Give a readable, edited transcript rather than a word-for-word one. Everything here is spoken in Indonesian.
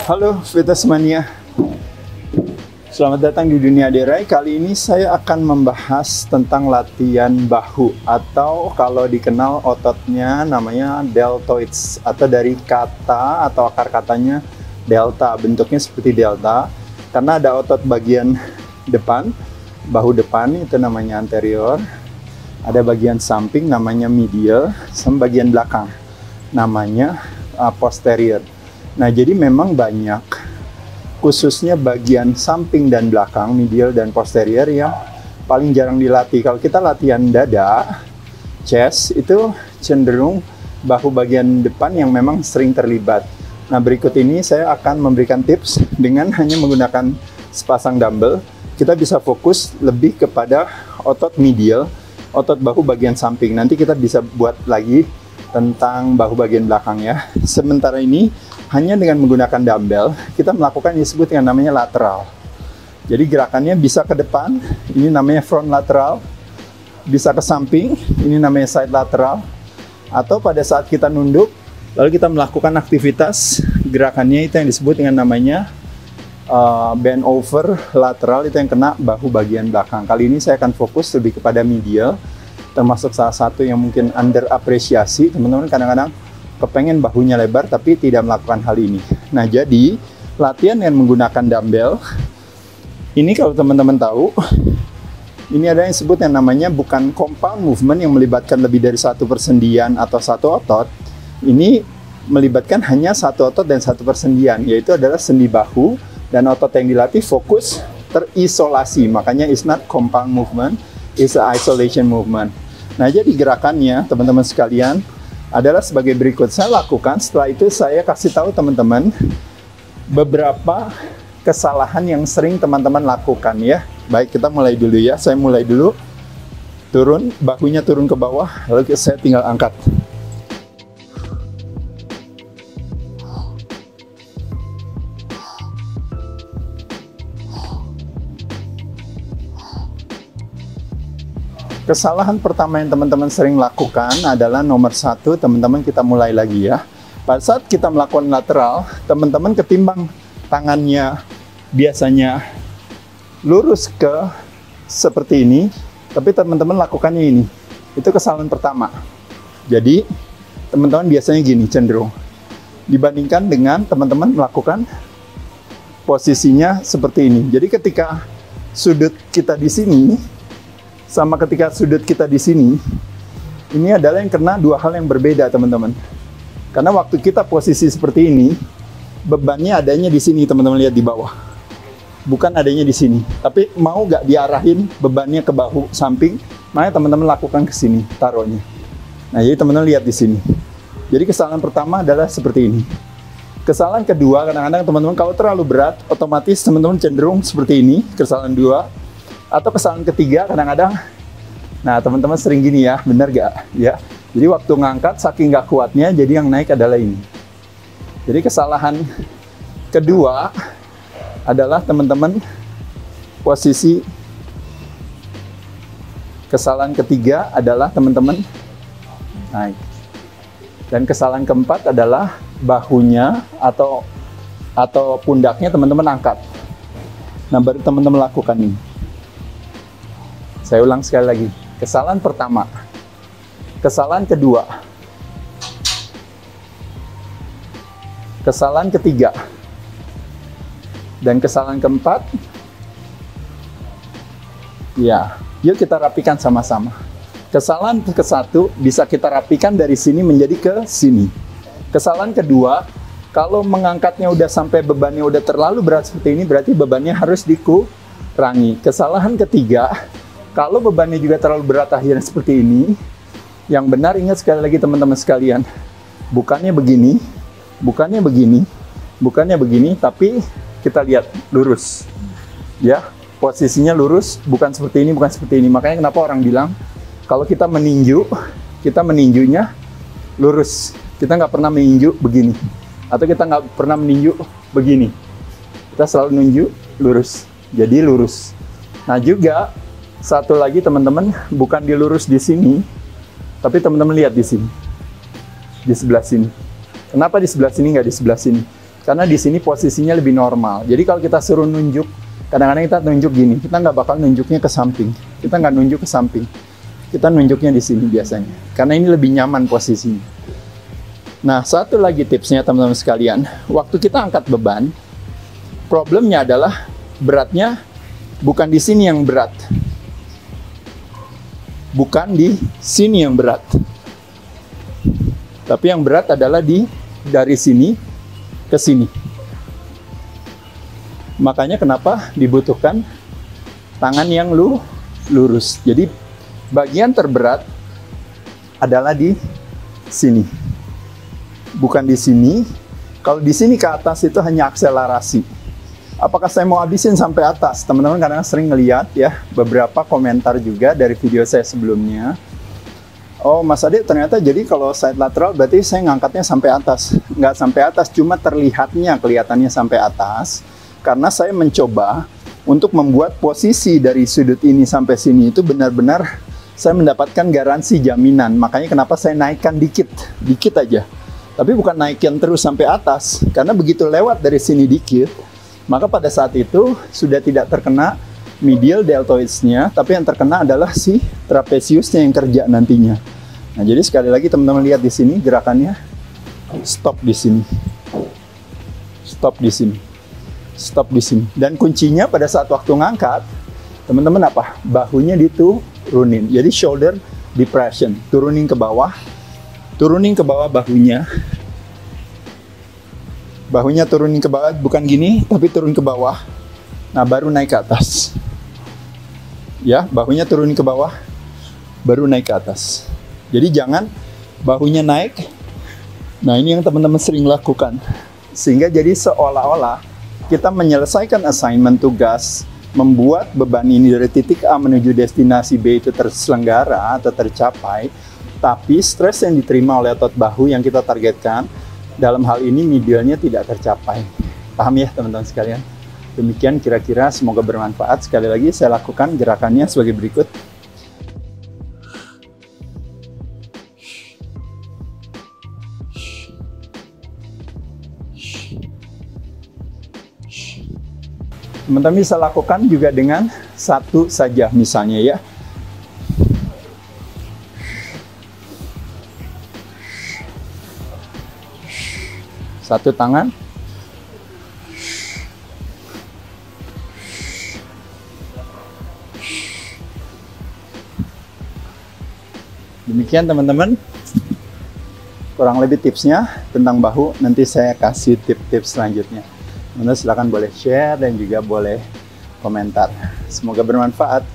Halo Fitness Mania, selamat datang di Dunia Derai. Kali ini saya akan membahas tentang latihan bahu, atau kalau dikenal ototnya namanya deltoids, atau dari kata atau akar katanya delta, bentuknya seperti delta karena ada otot bagian depan, bahu depan itu namanya anterior, ada bagian samping namanya medial, sama bagian belakang namanya posterior. Nah, jadi memang banyak, khususnya bagian samping dan belakang, medial dan posterior, yang paling jarang dilatih. Kalau kita latihan dada, chest, itu cenderung bahu bagian depan yang memang sering terlibat. Nah, berikut ini saya akan memberikan tips dengan hanya menggunakan sepasang dumbbell. Kita bisa fokus lebih kepada otot medial, otot bahu bagian samping. Nanti kita bisa buat lagi tentang bahu bagian belakang ya. Sementara ini hanya dengan menggunakan dumbbell kita melakukan yang disebut dengan namanya lateral. Jadi gerakannya bisa ke depan, ini namanya front lateral, bisa ke samping, ini namanya side lateral, atau pada saat kita nunduk lalu kita melakukan aktivitas gerakannya itu yang disebut dengan namanya bend over lateral, itu yang kena bahu bagian belakang. Kali ini saya akan fokus lebih kepada medial, termasuk salah satu yang mungkin underapresiasi. Teman-teman kadang-kadang kepengen bahunya lebar tapi tidak melakukan hal ini. Nah, jadi latihan yang menggunakan dumbbell ini, kalau teman-teman tahu, ini ada yang disebut yang namanya bukan compound movement yang melibatkan lebih dari satu persendian atau satu otot. Ini melibatkan hanya satu otot dan satu persendian, yaitu adalah sendi bahu, dan otot yang dilatih fokus terisolasi. Makanya it's not compound movement, it's a isolation movement. Nah, jadi gerakannya teman-teman sekalian adalah sebagai berikut. Saya lakukan, setelah itu saya kasih tahu teman-teman beberapa kesalahan yang sering teman-teman lakukan ya. Baik, kita mulai dulu ya. Saya mulai dulu. Turun, bahunya turun ke bawah, lalu saya tinggal angkat. Kesalahan pertama yang teman-teman sering lakukan adalah nomor satu, teman-teman, kita mulai lagi ya. Pada saat kita melakukan lateral, teman-teman ketimbang tangannya biasanya lurus ke seperti ini, tapi teman-teman lakukannya ini. Itu kesalahan pertama. Jadi, teman-teman biasanya gini cenderung. Dibandingkan dengan teman-teman melakukan posisinya seperti ini. Jadi ketika sudut kita di sini, sama ketika sudut kita di sini, ini adalah yang kena dua hal yang berbeda, teman-teman. Karena waktu kita posisi seperti ini, bebannya adanya di sini, teman-teman lihat di bawah. Bukan adanya di sini. Tapi mau nggak diarahin bebannya ke bahu samping, makanya teman-teman lakukan ke sini, taruhnya. Nah, jadi teman-teman lihat di sini. Jadi kesalahan pertama adalah seperti ini. Kesalahan kedua, kadang-kadang teman-teman kalau terlalu berat, otomatis teman-teman cenderung seperti ini, kesalahan dua. Atau kesalahan ketiga, kadang-kadang, nah teman-teman sering gini ya, benar gak? Ya, jadi waktu ngangkat saking gak kuatnya, jadi yang naik adalah ini. Jadi kesalahan kedua adalah teman-teman posisi. Kesalahan ketiga adalah teman-teman naik. Dan kesalahan keempat adalah bahunya atau pundaknya teman-teman angkat. Nah, baru teman-teman lakukan ini. Saya ulang sekali lagi. Kesalahan pertama, kesalahan kedua, kesalahan ketiga, dan kesalahan keempat. Ya, yuk kita rapikan sama-sama. Kesalahan ke satu bisa kita rapikan dari sini menjadi ke sini. Kesalahan kedua, kalau mengangkatnya udah sampai bebannya udah terlalu berat seperti ini, berarti bebannya harus dikurangi. Kesalahan ketiga, kalau bebannya juga terlalu berat akhirnya seperti ini, yang benar ingat sekali lagi teman-teman sekalian, bukannya begini, bukannya begini, bukannya begini, tapi kita lihat lurus. Ya, posisinya lurus, bukan seperti ini, bukan seperti ini. Makanya kenapa orang bilang, kalau kita meninju, kita meninjunya lurus. Kita nggak pernah meninju begini. Atau kita nggak pernah meninju begini. Kita selalu ninju lurus. Jadi lurus. Nah juga, satu lagi teman-teman, bukan dilurus di sini, tapi teman-teman lihat di sini, di sebelah sini. Kenapa di sebelah sini nggak di sebelah sini? Karena di sini posisinya lebih normal. Jadi kalau kita suruh nunjuk, kadang-kadang kita nunjuk gini, kita nggak bakal nunjuknya ke samping. Kita nggak nunjuk ke samping. Kita nunjuknya di sini biasanya. Karena ini lebih nyaman posisinya. Nah, satu lagi tipsnya teman-teman sekalian. Waktu kita angkat beban, problemnya adalah beratnya bukan di sini yang berat. Bukan di sini yang berat. Tapi yang berat adalah dari sini ke sini. Makanya kenapa dibutuhkan tangan yang lurus. Jadi bagian terberat adalah di sini. Bukan di sini. Kalau di sini ke atas itu hanya akselerasi. Apakah saya mau habisin sampai atas? Teman-teman kadang sering ngeliat ya beberapa komentar juga dari video saya sebelumnya. Oh Mas Ade, ternyata jadi kalau side lateral berarti saya ngangkatnya sampai atas. Nggak sampai atas, cuma kelihatannya sampai atas. Karena saya mencoba untuk membuat posisi dari sudut ini sampai sini itu benar-benar saya mendapatkan garansi jaminan. Makanya kenapa saya naikkan dikit aja. Tapi bukan naikin terus sampai atas. Karena begitu lewat dari sini dikit, maka pada saat itu sudah tidak terkena medial deltoids-nya, tapi yang terkena adalah si trapeziusnya yang kerja nantinya. Nah, jadi sekali lagi teman-teman lihat di sini gerakannya, stop di sini, stop di sini, stop di sini. Dan kuncinya pada saat waktu ngangkat, teman-teman apa? Bahunya diturunin. Jadi shoulder depression, turunin ke bawah bahunya. Bahunya turunin ke bawah, bukan gini, tapi turun ke bawah. Nah, baru naik ke atas. Ya, bahunya turunin ke bawah, baru naik ke atas. Jadi jangan bahunya naik. Nah, ini yang teman-teman sering lakukan. Sehingga jadi seolah-olah kita menyelesaikan assignment tugas, membuat beban ini dari titik A menuju destinasi B itu terselenggara atau tercapai, tapi stres yang diterima oleh otot bahu yang kita targetkan, dalam hal ini medialnya tidak tercapai. Paham ya teman-teman sekalian? Demikian kira-kira, semoga bermanfaat. Sekali lagi saya lakukan gerakannya sebagai berikut. Teman-teman bisa lakukan juga dengan satu saja misalnya ya. Satu tangan. Demikian teman-teman, kurang lebih tipsnya tentang bahu. Nanti saya kasih tips-tips selanjutnya. Teman-teman silakan boleh share dan juga boleh komentar. Semoga bermanfaat.